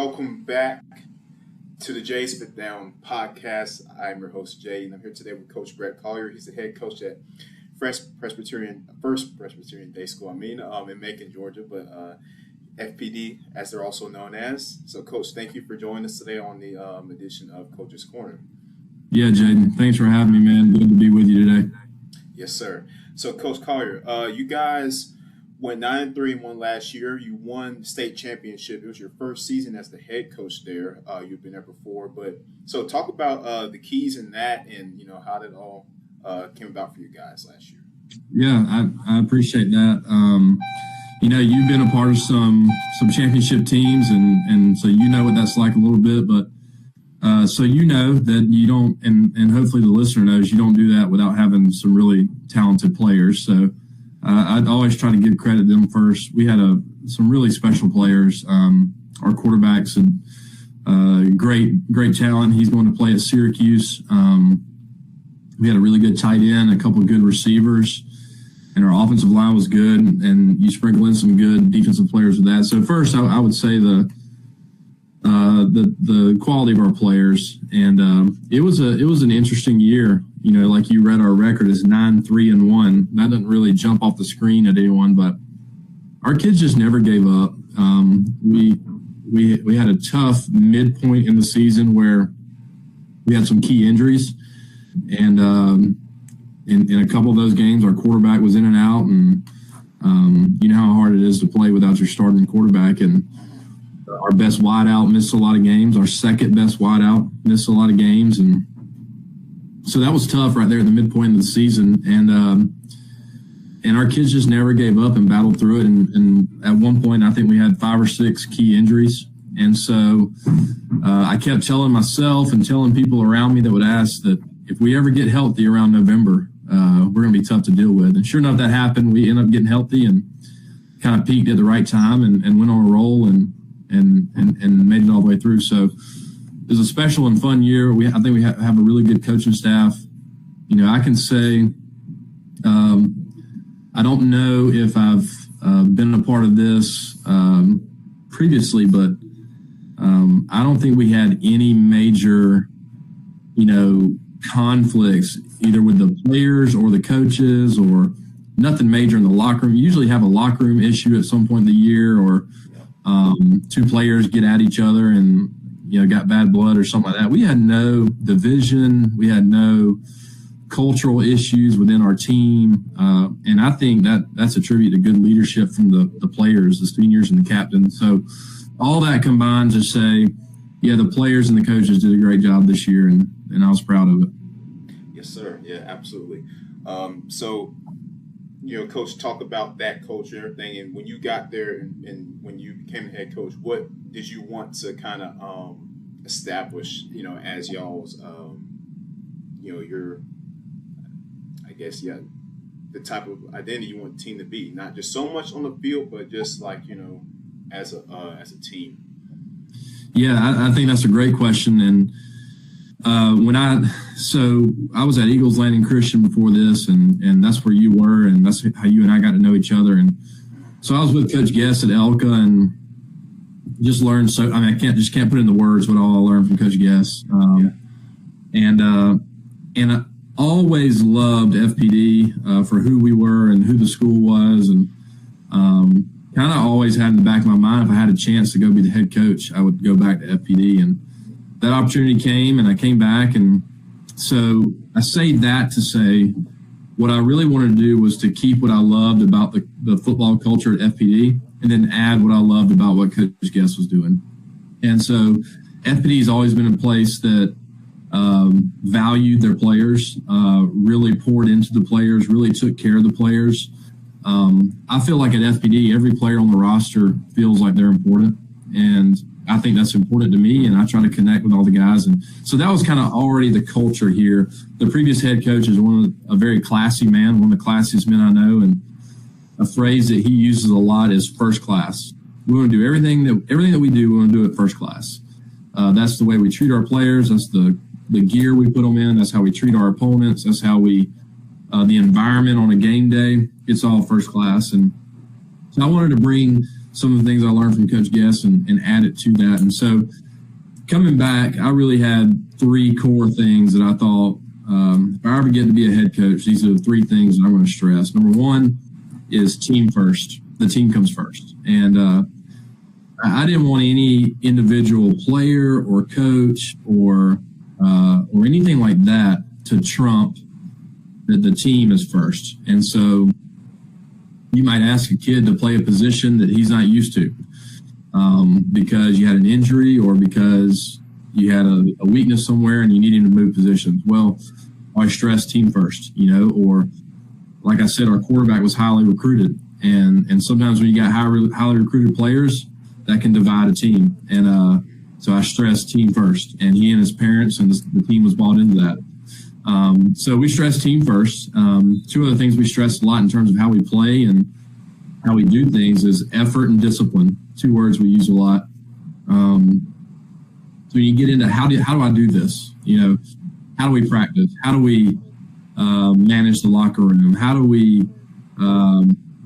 welcome back to the Jay Spit Down podcast. I'm your host, Jay, and I'm here today with Coach Brett Collier. He's the head coach at First Presbyterian Day School, in Macon, Georgia, but FPD, as they're also known as. So, Coach, thank you for joining us today on the edition of Coach's Corner. Yeah, Jaden, thanks for having me, man. Good to be with you today. Yes, sir. So, Coach Collier, you guys went 9-3 and won last year. You won state championship. It was your first season as the head coach there. You've been there before, but so talk about the keys in that, and how that all came about for you guys last year. Yeah, I appreciate that. You've been a part of some championship teams, and so you know what that's like a little bit. But so you know that you don't, and hopefully the listener knows you don't do that without having some really talented players. So I'd always try to give credit to them first. We had some really special players. Our quarterback's a great talent. He's going to play at Syracuse. We had a really good tight end, a couple of good receivers, and our offensive line was good. And you sprinkle in some good defensive players with that. So first, I would say the quality of our players, and it was an interesting year. Like you read, our record is 9-3-1. That doesn't really jump off the screen at anyone, but our kids just never gave up. We had a tough midpoint in the season where we had some key injuries, and in a couple of those games, our quarterback was in and out, and you know how hard it is to play without your starting quarterback. And our best wideout missed a lot of games. Our second best wideout missed a lot of games, and so that was tough right there at the midpoint of the season. And our kids just never gave up and battled through it. And at one point, I think we had 5 or 6 key injuries. And so I kept telling myself and telling people around me that would ask that if we ever get healthy around November, we're going to be tough to deal with. And sure enough, that happened. We ended up getting healthy and kind of peaked at the right time and went on a roll and made it all the way through. So it was a special and fun year. I think we have a really good coaching staff. I can say I don't know if I've been a part of this previously, but I don't think we had any major, conflicts either with the players or the coaches, or nothing major in the locker room. You usually have a locker room issue at some point in the year, or 2 players get at each other and got bad blood or something like that. We had no division. We had no cultural issues within our team. And I think that's a tribute to good leadership from the players, the seniors and the captain. So all that combined to say, yeah, the players and the coaches did a great job this year, and I was proud of it. Yes, sir. Yeah, absolutely. So, Coach, talk about that culture and everything. And when you got there and when you became the head coach, what did you want to kind of establish, as y'all's, your, I guess, the type of identity you want the team to be, not just so much on the field, but just like, as a team? Yeah, I think that's a great question. And I was at Eagles Landing Christian before this, and that's where you were, and that's how you and I got to know each other. And so I was with Coach Guest at Elka and just learned. So I can't put in the words what all I learned from Coach Guest. And I always loved FPD for who we were and who the school was, and kind of always had in the back of my mind, if I had a chance to go be the head coach, I would go back to FPD. And that opportunity came, and I came back. And so I say that to say what I really wanted to do was to keep what I loved about the football culture at FPD, and then add what I loved about what Coach Guest was doing. And so FPD has always been a place that valued their players, really poured into the players, really took care of the players. I feel like at FPD, every player on the roster feels like they're important, and I think that's important to me, and I try to connect with all the guys. And so that was kind of already the culture here. The previous head coach is a very classy man, one of the classiest men I know, and a phrase that he uses a lot is first class. We want to do everything that we do, we want to do it first class. That's the way we treat our players. That's the gear we put them in. That's how we treat our opponents. That's how we the environment on a game day. It's all first class. And so I wanted to bring some of the things I learned from Coach Guest and add it to that. And so coming back, I really had 3 core things that I thought, if I ever get to be a head coach, these are the 3 things that I'm going to stress. Number 1 is team first. The team comes first. And I didn't want any individual player or coach or anything like that to trump that the team is first. And so you might ask a kid to play a position that he's not used to because you had an injury or because you had a weakness somewhere and you need him to move positions. Well, I stress team first, or like I said, our quarterback was highly recruited. And sometimes when you got highly recruited players, that can divide a team. And so I stress team first. And he and his parents and the team was bought into that. So we stress team first. 2 other things we stress a lot in terms of how we play and how we do things is effort and discipline. 2 words we use a lot. So when you get into how do I do this? How do we practice? How do we manage the locker room? How do we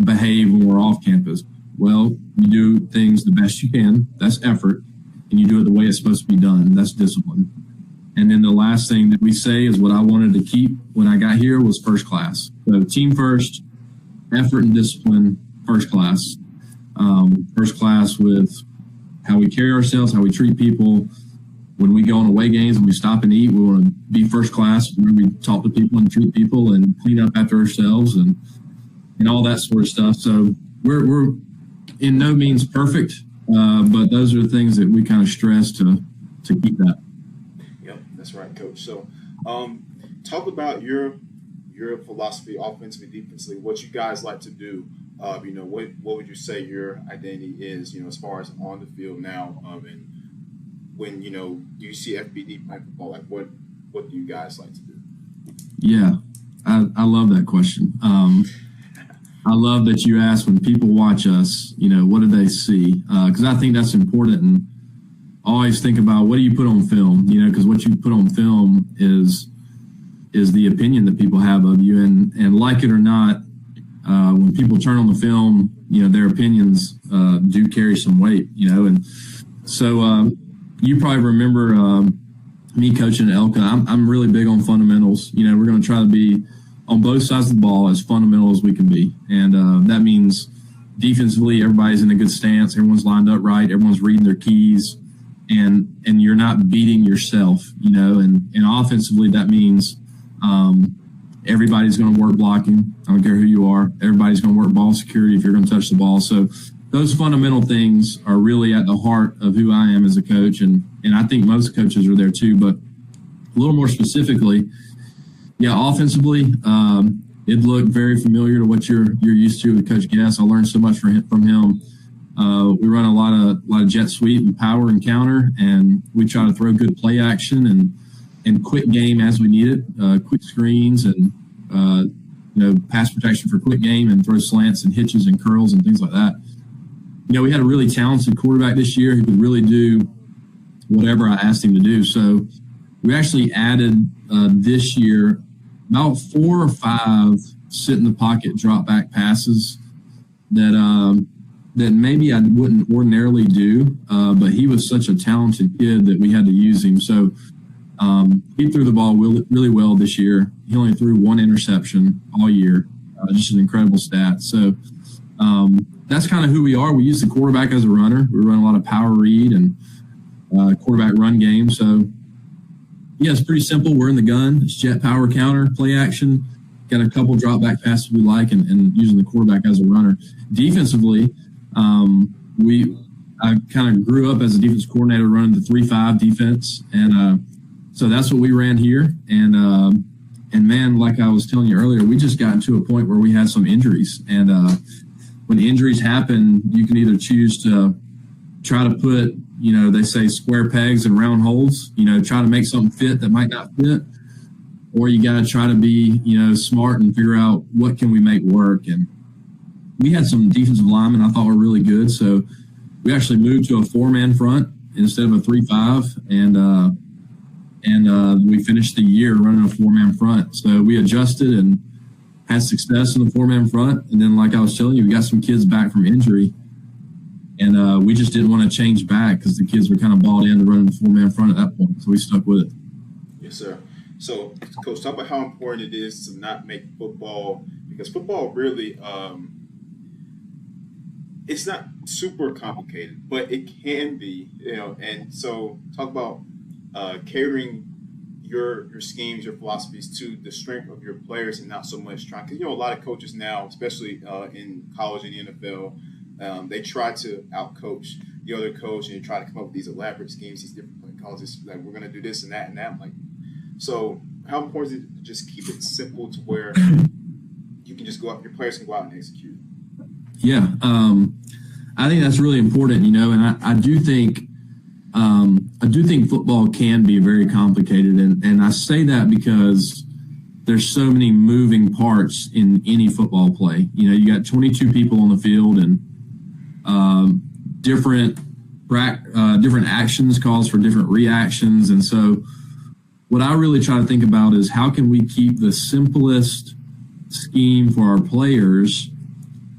behave when we're off campus? Well, you do things the best you can. That's effort. And you do it the way it's supposed to be done. That's discipline. And then the last thing that we say is what I wanted to keep when I got here was first class. So team first, effort and discipline, first class. First class with how we carry ourselves, how we treat people. When we go on away games and we stop and eat, we want to be first class when we talk to people and treat people and clean up after ourselves and all that sort of stuff. So we're in no means perfect, but those are the things that we kind of stress to keep that. Yep, that's right, Coach. So talk about your philosophy offensively, defensively, what you guys like to do. What would you say your identity is, as far as on the field now, and when, you see FPD playing football, like what do you guys like to do? Yeah, I love that question. I love that you ask when people watch us, what do they see? Because I think that's important, and always think about what do you put on film, because what you put on film is the opinion that people have of you, and like it or not, when people turn on the film, their opinions do carry some weight, and so you probably remember me coaching at Elka. I'm really big on fundamentals. We're going to try to be on both sides of the ball as fundamental as we can be, and that means defensively everybody's in a good stance, everyone's lined up right, everyone's reading their keys, and you're not beating yourself, and offensively that means everybody's going to work blocking. I don't care who you are. Everybody's going to work ball security if you're going to touch the ball. So those fundamental things are really at the heart of who I am as a coach, and I think most coaches are there too. But a little more specifically, offensively, it looked very familiar to what you're used to with Coach Guest. I learned so much from him. We run a lot of jet sweep and power and counter, and we try to throw good play action and quick game as we need it, quick screens and pass protection for quick game and throw slants and hitches and curls and things like that. We had a really talented quarterback this year who could really do whatever I asked him to do. So we actually added this year about 4 or 5 sit in the pocket drop back passes that maybe I wouldn't ordinarily do, but he was such a talented kid that we had to use him. So he threw the ball really well this year. He only threw 1 interception all year, just an incredible stat. So that's kind of who we are. We use the quarterback as a runner. We run a lot of power read and quarterback run game. So, it's pretty simple. We're in the gun. It's jet power counter, play action. Got a couple drop back passes we like and using the quarterback as a runner. Defensively, I kind of grew up as a defense coordinator running the 3-5 defense. And so that's what we ran here. And man, like I was telling you earlier, we just got to a point where we had some injuries. And when injuries happen, you can either choose to try to put, they say square pegs and round holes, try to make something fit that might not fit, or you got to try to be, smart and figure out what can we make work. And we had some defensive linemen I thought were really good. So we actually moved to a 4-man front instead of a 3-5. And we finished the year running a 4-man front. So we adjusted and had success in the 4-man front. And then, like I was telling you, we got some kids back from injury. And we just didn't want to change back because the kids were kind of bought into running the 4-man front at that point. So we stuck with it. Yes, sir. So, Coach, talk about how important it is to not make football, because football really, it's not super complicated, but it can be, And so, talk about catering your schemes, your philosophies to the strength of your players, and not so much trying. Because a lot of coaches now, especially in college and the NFL, they try to outcoach the other coach, and you try to come up with these elaborate schemes, these different colleges, like we're going to do this and that and that. I'm like, so how important is it to just keep it simple to where you can just go out, your players can go out and execute? Yeah, I think that's really important, and I do think football can be very complicated, and I say that because there's so many moving parts in any football play. You got 22 people on the field, and different actions calls for different reactions, and so what I really try to think about is how can we keep the simplest scheme for our players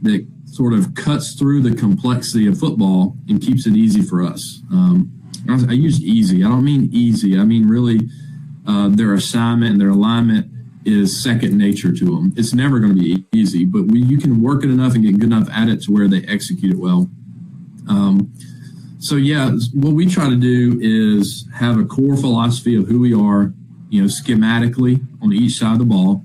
that sort of cuts through the complexity of football and keeps it easy for us. I use easy. I don't mean easy. I mean really their assignment and their alignment is second nature to them. It's never going to be easy, but you can work it enough and get good enough at it to where they execute it well. So what we try to do is have a core philosophy of who we are, schematically on each side of the ball.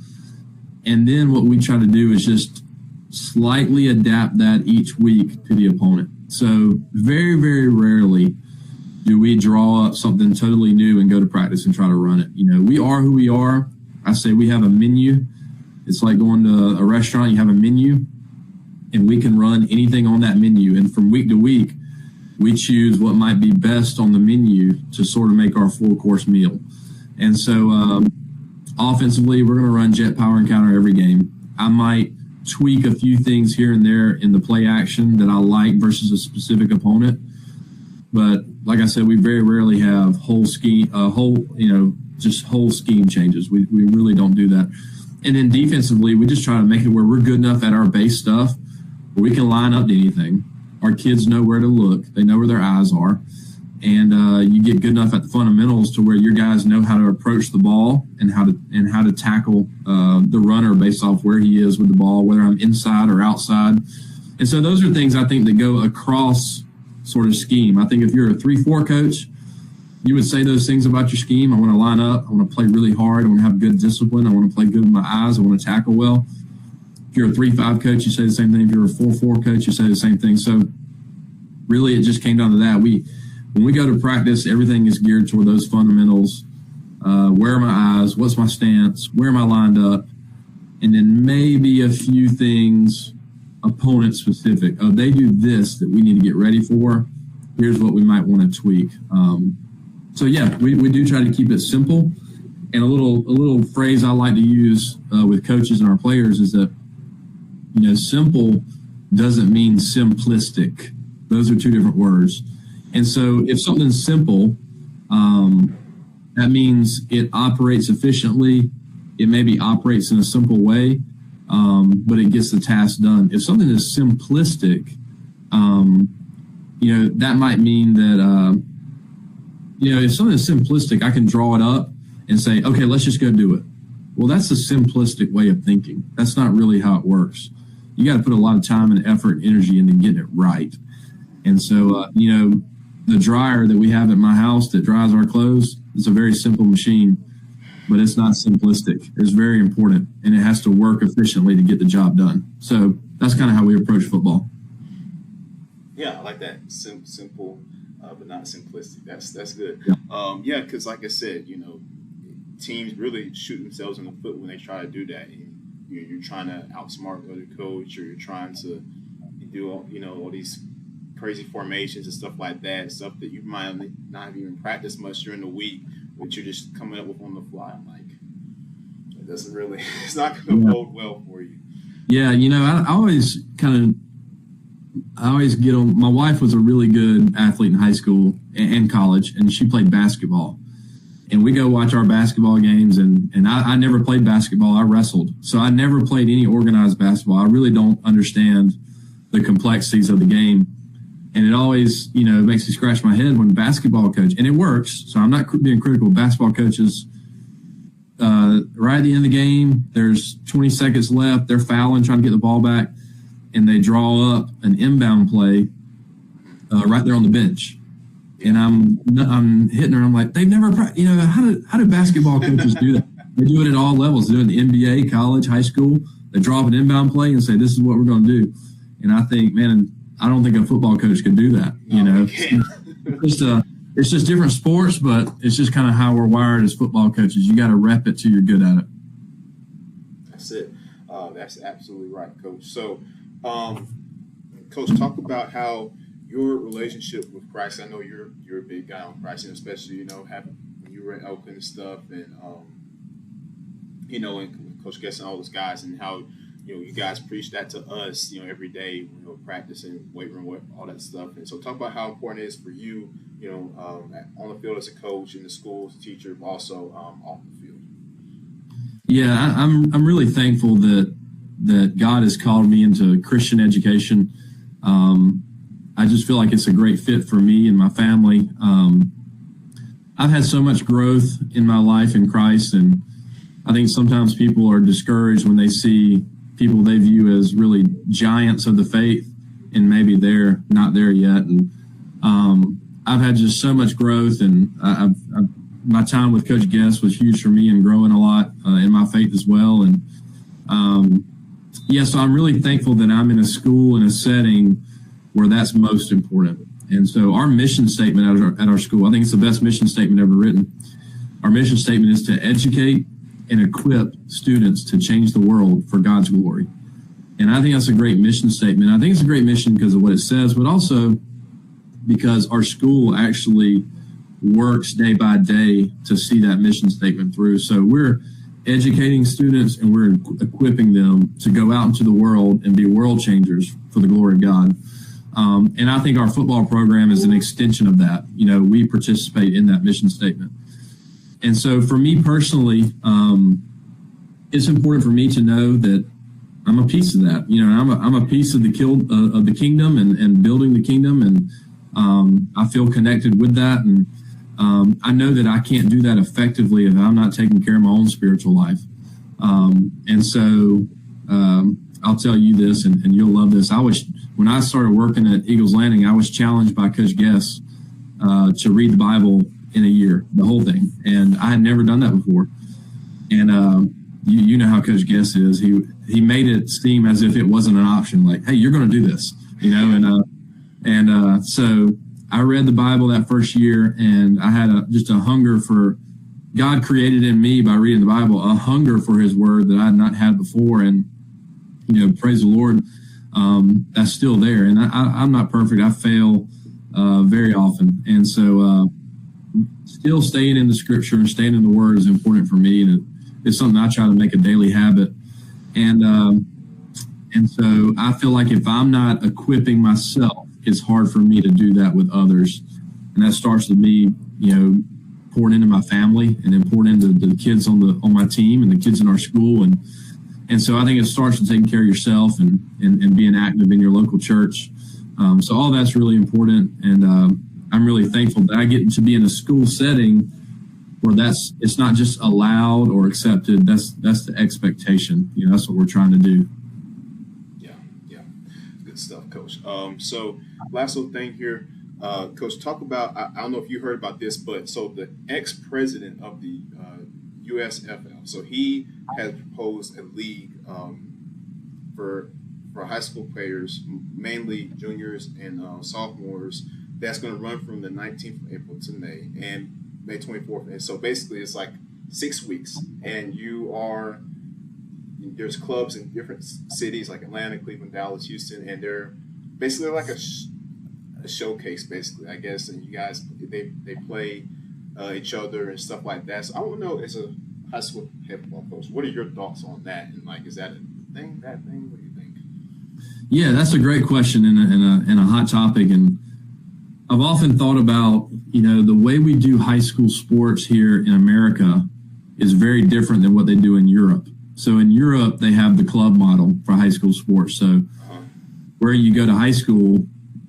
And then what we try to do is just slightly adapt that each week to the opponent. So very, very rarely do we draw up something totally new and go to practice and try to run it. We are who we are. I say we have a menu. It's like going to a restaurant. You have a menu, and we can run anything on that menu. And from week to week, we choose what might be best on the menu to sort of make our full-course meal. And so offensively, we're going to run jet power and counter every game. I might tweak a few things here and there in the play action that I like versus a specific opponent. But like I said, we very rarely have whole scheme changes. We really don't do that. And then defensively, we just try to make it where we're good enough at our base stuff where we can line up to anything. Our kids know where to look. They know where their eyes are. And you get good enough at the fundamentals to where your guys know how to approach the ball and how to tackle the runner based off where he is with the ball, whether I'm inside or outside. And so those are things I think that go across sort of scheme. I think if you're a 3-4 coach, you would say those things about your scheme. I want to line up. I want to play really hard. I want to have good discipline. I want to play good with my eyes. I want to tackle well. If you're a 3-5 coach, you say the same thing. If you're a 4-4 coach, you say the same thing. So really it just came down to that. When we go to practice, everything is geared toward those fundamentals. Where are my eyes? What's my stance? Where am I lined up? And then maybe a few things opponent specific. Oh, they do this that we need to get ready for. Here's what we might want to tweak. We do try to keep it simple. And a little phrase I like to use with coaches and our players is that, simple doesn't mean simplistic. Those are two different words. And so if something's simple, that means it operates efficiently. It maybe operates in a simple way, but it gets the task done. If something is simplistic, that might mean that, if something is simplistic, I can draw it up and say, okay, let's just go do it. Well, that's a simplistic way of thinking. That's not really how it works. You got to put a lot of time and effort and energy into getting it right. And so, the dryer that we have at my house that dries our clothes, it's a very simple machine, but it's not simplistic. It's very important, and it has to work efficiently to get the job done. So that's kind of how we approach football. Yeah, I like that. Simple, but not simplistic. That's good. Yeah, because like I said, teams really shoot themselves in the foot when they try to do that. You're trying to outsmart the other coach, or you're trying to do all these crazy formations and stuff like that, stuff that you might not have even practiced much during the week, but you're just coming up with on the fly. I'm like, it doesn't really, it's not going to bode well for you. Yeah, I always get on. My wife was a really good athlete in high school and college, and she played basketball. And we go watch our basketball games, and I never played basketball. I wrestled. So I never played any organized basketball. I really don't understand the complexities of the game. And it always, makes me scratch my head when basketball coach, and it works. So I'm not being critical of basketball coaches. Right at the end of the game, there's 20 seconds left. They're fouling, trying to get the ball back, and they draw up an inbound play right there on the bench. And I'm hitting her. I'm like, they've never, how do basketball coaches do that? They do it at all levels. They do it in the NBA, college, high school. They draw up an inbound play and say, this is what we're going to do. And I think, man, I don't think a football coach could do that. It's just different sports, but it's just kind of how we're wired as football coaches. You got to rep it till you're good at it. That's it. That's absolutely right, Coach. So, Coach, talk about how your relationship with Christ. I know you're a big guy on Christ, and especially when you were at Elkin and stuff, and and Coach Guest and all those guys, and how you guys preach that to us, every day, practicing, weight room, all that stuff. And so talk about how important it is for you, on the field as a coach, in the school as a teacher, but also off the field. Yeah, I'm really thankful that God has called me into Christian education. I just feel like it's a great fit for me and my family. I've had so much growth in my life in Christ, and I think sometimes people are discouraged when they see people they view as really giants of the faith, and maybe they're not there yet. And I've had just so much growth, and my time with Coach Guest was huge for me and growing a lot in my faith as well. And so I'm really thankful that I'm in a school, in a setting where that's most important. And so our mission statement at our school, I think it's the best mission statement ever written. Our mission statement is to educate and equip students to change the world for God's glory. And I think that's a great mission statement. I think it's a great mission because of what it says, but also because our school actually works day by day to see that mission statement through. So we're educating students and we're equipping them to go out into the world and be world changers for the glory of God. And I think our football program is an extension of that. We participate in that mission statement. And so for me personally, it's important for me to know that I'm a piece of that. I'm a piece of the kingdom and building the kingdom, and I feel connected with that. And I know that I can't do that effectively if I'm not taking care of my own spiritual life. And so I'll tell you this, and you'll love this. When I started working at Eagles Landing, I was challenged by Coach Guest to read the Bible in a year, the whole thing. And I had never done that before. And you know how Coach Guest is. He made it seem as if it wasn't an option. Like, hey, you're going to do this, And so I read the Bible that first year, and I had just a hunger for God created in me by reading the Bible, a hunger for His Word that I had not had before. And praise the Lord, that's still there. And I'm not perfect. I fail very often, and so. Still staying in the Scripture and staying in the Word is important for me, and it's something I try to make a daily habit. And so I feel like if I'm not equipping myself, it's hard for me to do that with others, and that starts with me, pouring into my family and then pouring into the kids on my team and the kids in our school, and so I think it starts with taking care of yourself and being active in your local church. So all that's really important, and I'm really thankful that I get to be in a school setting where it's not just allowed or accepted. That's the expectation. That's what we're trying to do. Yeah. Good stuff, Coach. So last little thing here, Coach, talk about, I don't know if you heard about this, but so the ex-president of the USFL, so he has proposed a league for high school players, mainly juniors and sophomores, that's going to run from the 19th of April to May 24th. And so basically it's like 6 weeks, and there's clubs in different cities like Atlanta, Cleveland, Dallas, Houston, and they're basically like a showcase, basically, I guess. And you guys, they play each other and stuff like that. So I want to know, as a high school head football coach, what are your thoughts on that? And is that a thing, that thing? What do you think? Yeah, that's a great question and a hot topic. And I've often thought about, the way we do high school sports here in America is very different than what they do in Europe. So in Europe, they have the club model for high school sports. So where you go to high school,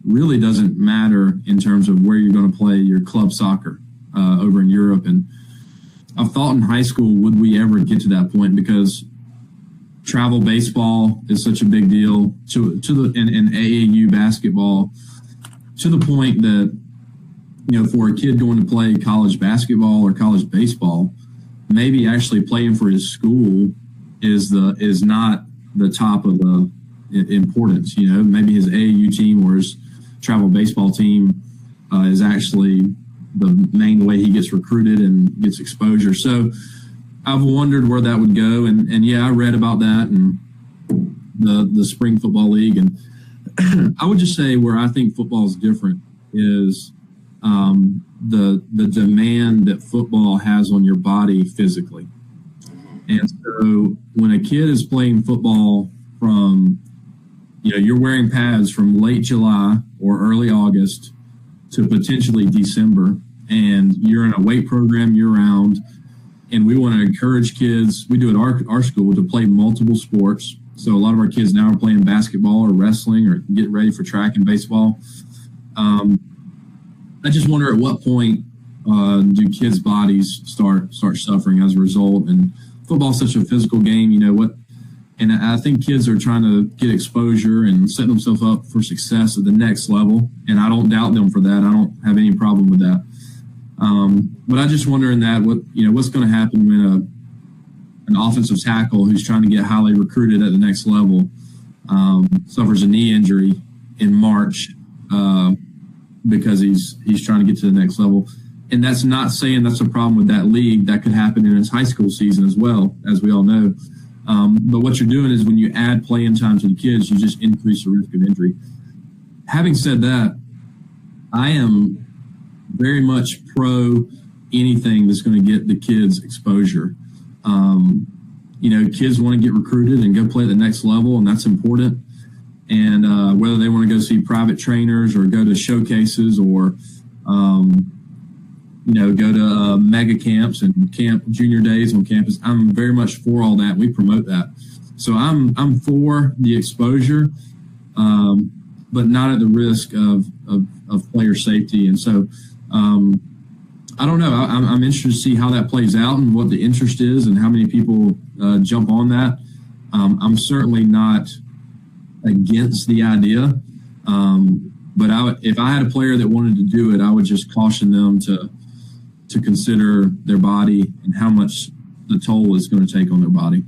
really doesn't matter in terms of where you're going to play your club soccer over in Europe. And I've thought in high school, would we ever get to that point? Because travel baseball is such a big deal in AAU basketball, to the point that, for a kid going to play college basketball or college baseball, maybe actually playing for his school is not the top of the importance. Maybe his AAU team or his travel baseball team is actually the main way he gets recruited and gets exposure. So I've wondered where that would go, and yeah, I read about that and the spring football league, and I would just say where I think football is different is the demand that football has on your body physically. And so when a kid is playing football from, you're wearing pads from late July or early August to potentially December, and you're in a weight program year round, and we want to encourage kids, we do at our school, to play multiple sports. So a lot of our kids now are playing basketball or wrestling or getting ready for track and baseball. I just wonder at what point do kids' bodies start suffering as a result. And football is such a physical game, and I think kids are trying to get exposure and set themselves up for success at the next level. And I don't doubt them for that. I don't have any problem with that. But I just wonder what's going to happen when an offensive tackle who's trying to get highly recruited at the next level suffers a knee injury in March because he's trying to get to the next level. And that's not saying that's a problem with that league. That could happen in his high school season as well, as we all know. But what you're doing is when you add playing time to the kids, you just increase the risk of injury. Having said that, I am very much pro anything that's going to get the kids exposure. Kids want to get recruited and go play at the next level, and that's important. And whether they want to go see private trainers or go to showcases or, go to mega camps and camp junior days on campus, I'm very much for all that. We promote that. So I'm for the exposure, but not at the risk of player safety. And so I don't know. I'm interested to see how that plays out and what the interest is and how many people jump on that. I'm certainly not against the idea, but if I had a player that wanted to do it, I would just caution them to consider their body and how much the toll is going to take on their body.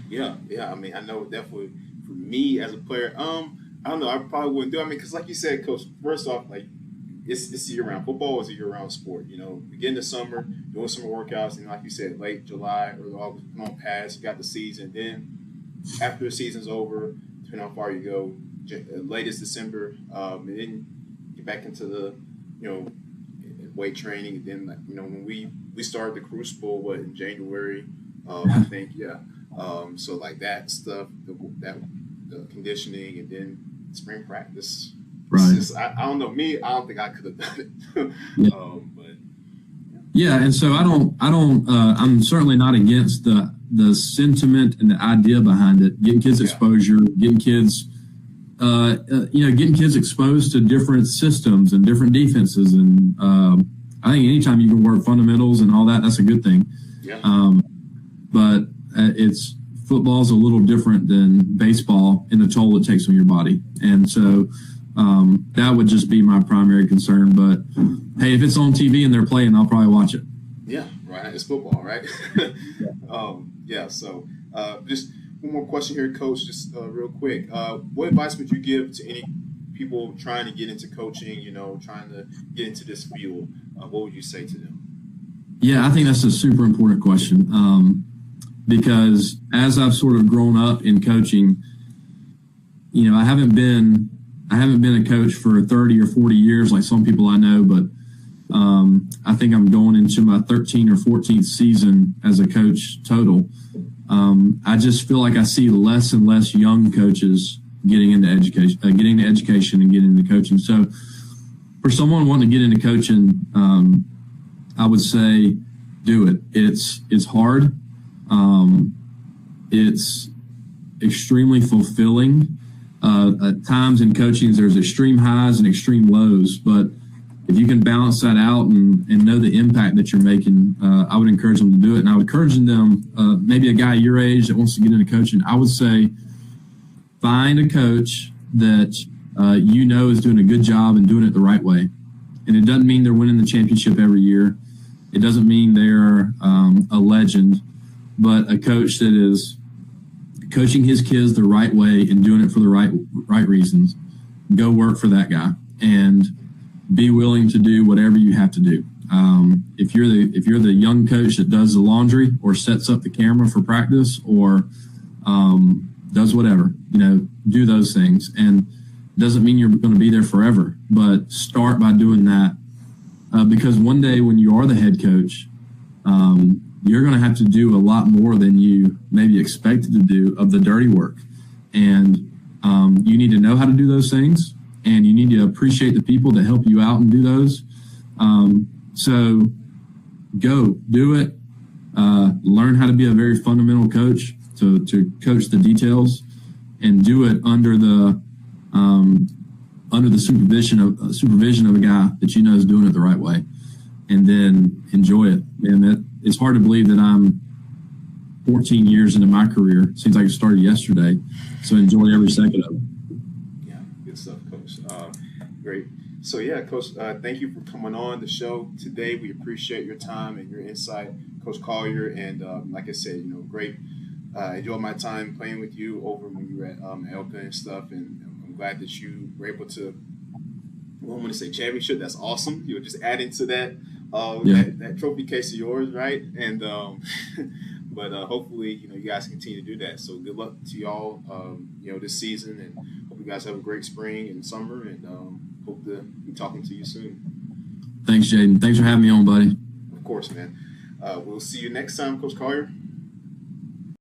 Yeah. I mean, I know definitely for me as a player, I don't know. I probably wouldn't do it. I mean, because like you said, Coach, first off, it's year-round. Football is a year-round sport. Begin the summer, doing summer workouts, and like you said, late July, early August, on pass, you got the season. Then after the season's over, depending on how far you go, latest December, and then get back into the, weight training. And then, when we started the Crucible, in January, I think, yeah. So like that stuff, the conditioning, and then spring practice. Right. I don't know. I don't think I could have done it. Yeah. But yeah, and so I'm certainly not against the sentiment and the idea behind it. Getting kids exposure, getting kids exposed to different systems and different defenses, and I think anytime you can work fundamentals and all that, that's a good thing. Yeah. But football's a little different than baseball in the toll it takes on your body, and so. That would just be my primary concern. But, hey, if it's on TV and they're playing, I'll probably watch it. Yeah, right. It's football, right? So just one more question here, Coach, just real quick. What advice would you give to any people trying to get into coaching, trying to get into this field? What would you say to them? Yeah, I think that's a super important question because as I've sort of grown up in coaching, I haven't been a coach for 30 or 40 years like some people I know, but I think I'm going into my 13th or 14th season as a coach total. I just feel like I see less and less young coaches getting into education and getting into coaching. So for someone wanting to get into coaching, I would say do it. It's hard. It's extremely fulfilling. At times in coaching, there's extreme highs and extreme lows, but if you can balance that out and know the impact that you're making, I would encourage them to do it. And I would encourage them, maybe a guy your age that wants to get into coaching, I would say find a coach that is doing a good job and doing it the right way. And it doesn't mean they're winning the championship every year. It doesn't mean they're a legend, but a coach that is coaching his kids the right way and doing it for the right reasons. Go work for that guy and be willing to do whatever you have to do. If you're the young coach that does the laundry or sets up the camera for practice or does whatever, do those things. And doesn't mean you're going to be there forever, but start by doing that because one day when you are the head coach, you're going to have to do a lot more than you maybe expected to do of the dirty work. And you need to know how to do those things, and you need to appreciate the people that help you out and do those. So go do it. Learn how to be a very fundamental coach to coach the details, and do it under the supervision of a guy that is doing it the right way, and then enjoy it. And it's hard to believe that I'm 14 years into my career. It seems like it started yesterday. So enjoy every second of it. Yeah, good stuff, Coach. Great. So, yeah, Coach, thank you for coming on the show today. We appreciate your time and your insight, Coach Collier. And like I said, great. Enjoyed my time playing with you over when you were at Elka and stuff. And I'm glad that you were able to, I want to say championship. That's awesome. You're just adding to that. That trophy case of yours, right? And but hopefully, you guys continue to do that. So good luck to y'all, this season, and hope you guys have a great spring and summer. And hope to be talking to you soon. Thanks, Jaden. Thanks for having me on, buddy. Of course, man. We'll see you next time, Coach Collier.